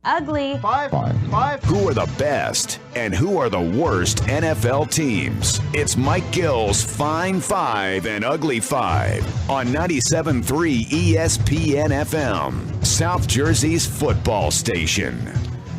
Ugly. Five. Who are the best and who are the worst NFL teams? It's Mike Gill's Fine Five and Ugly Five on 97.3 ESPN FM, South Jersey's football station.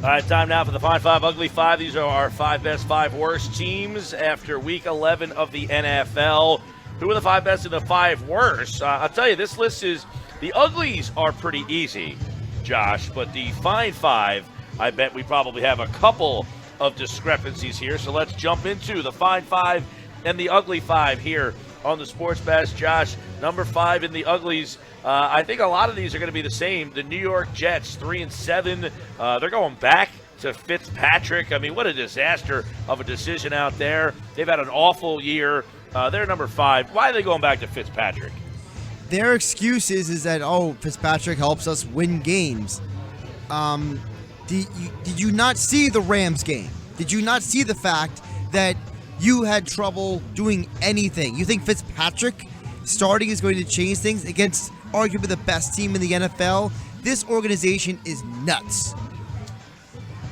All right, time now for the Fine Five, Ugly Five. These are our five best, five worst teams after Week 11 of the NFL. Who are the five best and the five worst? I'll tell you, this list is – the uglies are pretty easy, Josh, but the Fine Five, I bet we probably have a couple of discrepancies here. So let's jump into the Fine Five and the Ugly Five here on the Sports Bash. Josh, number 5 in the uglies. I think a lot of these are going to be the same. The New York Jets, 3-7. They're going back to Fitzpatrick. I mean, what a disaster of a decision out there. They've had an awful year. They're number 5. Why are they going back to Fitzpatrick? Their excuse is that, Fitzpatrick helps us win games. Did you not see the Rams game? Did you not see the fact that you had trouble doing anything? You think Fitzpatrick starting is going to change things against arguably the best team in the NFL? This organization is nuts.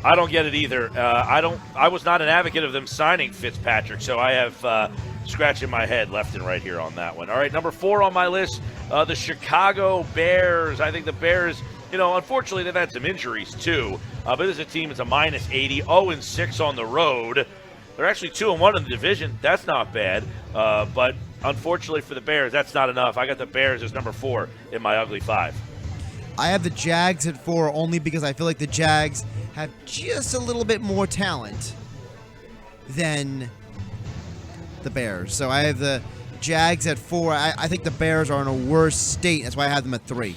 I don't get it either. I was not an advocate of them signing Fitzpatrick, so I have scratching my head left and right here on that one. All right, number 4 on my list, the Chicago Bears. I think the Bears, unfortunately they've had some injuries too, but this is a team that's a minus 80, 0-6 on the road. They're actually 2-1 in the division. That's not bad, but unfortunately for the Bears, that's not enough. I got the Bears as number 4 in my ugly 5. I have the Jags at 4 only because I feel like the Jags have just a little bit more talent than the Bears. So I have the Jags at 4. I think the Bears are in a worse state. That's why I have them at 3.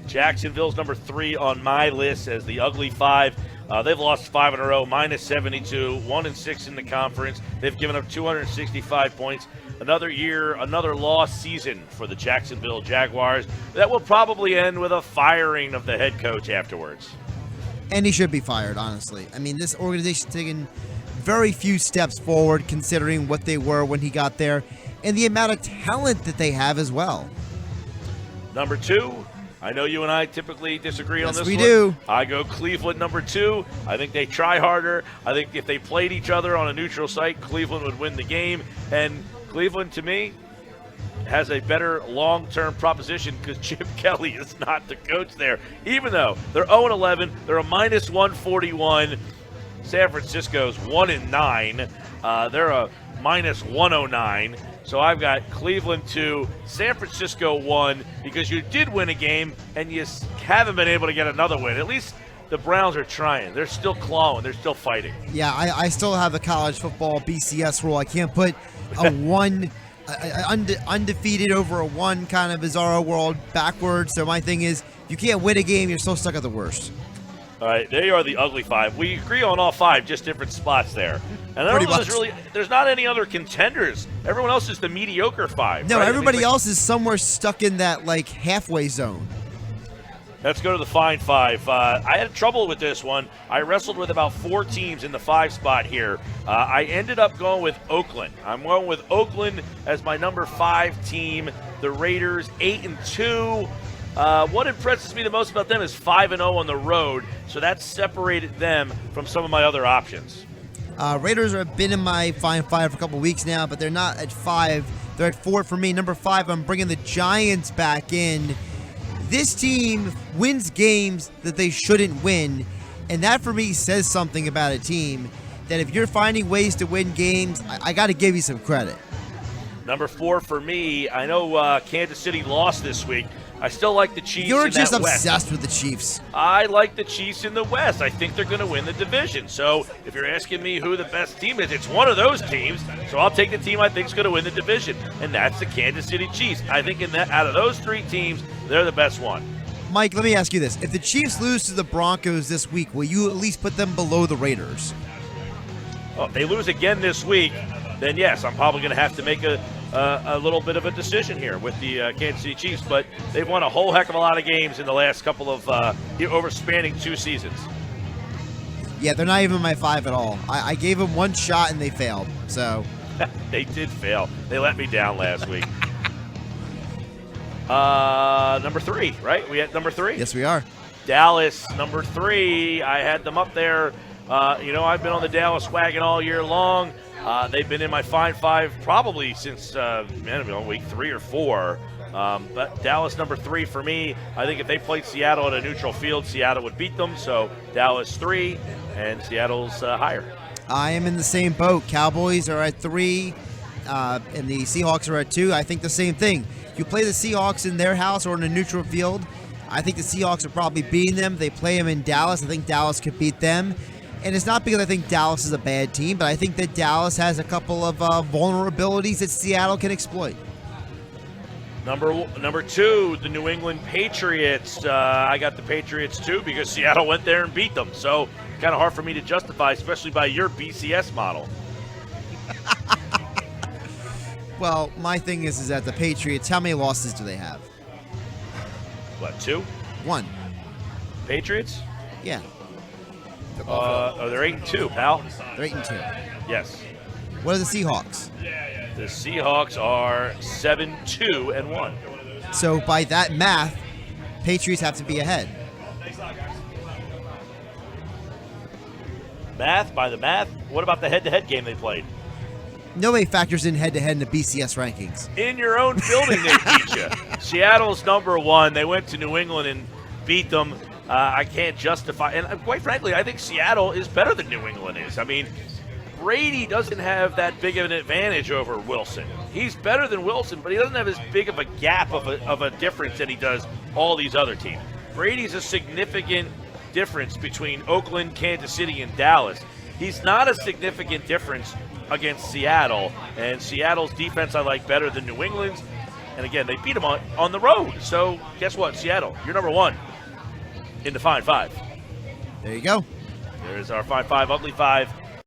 Jacksonville's number 3 on my list as the ugly 5. They've lost 5 in a row, minus 72, 1-6 in the conference. They've given up 265 points. Another year, another lost season for the Jacksonville Jaguars. That will probably end with a firing of the head coach afterwards. And he should be fired, honestly. I mean, this organization's taken very few steps forward considering what they were when he got there and the amount of talent that they have as well. Number 2, I know you and I typically disagree on this one. Yes, we do. I go Cleveland number 2. I think they try harder. I think if they played each other on a neutral site, Cleveland would win the game. And Cleveland, to me, has a better long-term proposition because Chip Kelly is not the coach there. Even though they're 0-11, they're a minus 141. San Francisco's 1-9. They're a minus 109. So I've got Cleveland 2, San Francisco 1, because you did win a game and you haven't been able to get another win. At least the Browns are trying. They're still clawing. They're still fighting. Yeah, I still have the college football BCS rule. I can't put a 1 undefeated over a 1 kind of bizarro world backwards. So my thing is, if you can't win a game, you're still stuck at the worst. All right, there you are, the ugly 5. We agree on all 5, just different spots there. And I don't know there's not any other contenders. Everyone else is the mediocre 5. No, right? everybody else is somewhere stuck in that halfway zone. Let's go to the Fine 5. I had trouble with this one. I wrestled with about 4 teams in the 5 spot here. I ended up going with Oakland. I'm going with Oakland as my number 5 team. The Raiders, 8-2. What impresses me the most about them is 5-0 on the road, so that separated them from some of my other options. Raiders have been in my Fine 5 for a couple weeks now, but they're not at 5. They're at 4 for me. Number 5, I'm bringing the Giants back in. This team wins games that they shouldn't win, and that for me says something about a team, that if you're finding ways to win games, I got to give you some credit. Number 4 for me, I know Kansas City lost this week. I still like the Chiefs in that West. You're just obsessed with the Chiefs. I like the Chiefs in the West. I think they're going to win the division. So if you're asking me who the best team is, it's one of those teams. So I'll take the team I think is going to win the division, and that's the Kansas City Chiefs. I think out of those 3 teams, they're the best one. Mike, let me ask you this. If the Chiefs lose to the Broncos this week, will you at least put them below the Raiders? Oh, if they lose again this week, then yes, I'm probably going to have to make a little bit of a decision here with the Kansas City Chiefs, but they've won a whole heck of a lot of games in the last couple of over spanning 2 seasons. Yeah, they're not even my 5 at all. I gave them 1 shot and they failed. So They did fail. They let me down last week. Number 3, right? We at number 3? Yes, we are. Dallas, number 3. I had them up there. I've been on the Dallas wagon all year long. They've been in my Fine Five probably since week 3 or 4. But Dallas number 3 for me. I think if they played Seattle at a neutral field, Seattle would beat them. So Dallas 3, and Seattle's higher. I am in the same boat. Cowboys are at 3, and the Seahawks are at 2. I think the same thing. You play the Seahawks in their house or in a neutral field, I think the Seahawks are probably beating them. They play them in Dallas. I think Dallas could beat them. And it's not because I think Dallas is a bad team, but I think that Dallas has a couple of vulnerabilities that Seattle can exploit. Number 2, the New England Patriots. I got the Patriots too because Seattle went there and beat them. So kind of hard for me to justify, especially by your BCS model. Well, my thing is that the Patriots, how many losses do they have? What, 2? 1. Patriots? Yeah. They're 8-2, pal. They're 8-2. Yes. What are the Seahawks? The Seahawks are 7-2-1. So by that math, Patriots have to be ahead. By the math? What about the head-to-head game they played? Nobody factors in head-to-head in the BCS rankings. In your own building, they beat you. Seattle's number 1. They went to New England and beat them. I can't justify, and quite frankly, I think Seattle is better than New England is. I mean, Brady doesn't have that big of an advantage over Wilson. He's better than Wilson, but he doesn't have as big of a gap of a difference that he does all these other teams. Brady's a significant difference between Oakland, Kansas City, and Dallas. He's not a significant difference against Seattle, and Seattle's defense I like better than New England's. And again, they beat them on the road. So guess what, Seattle, you're number 1 in the Fine Five. There you go. There's our Fine Five, Ugly 5.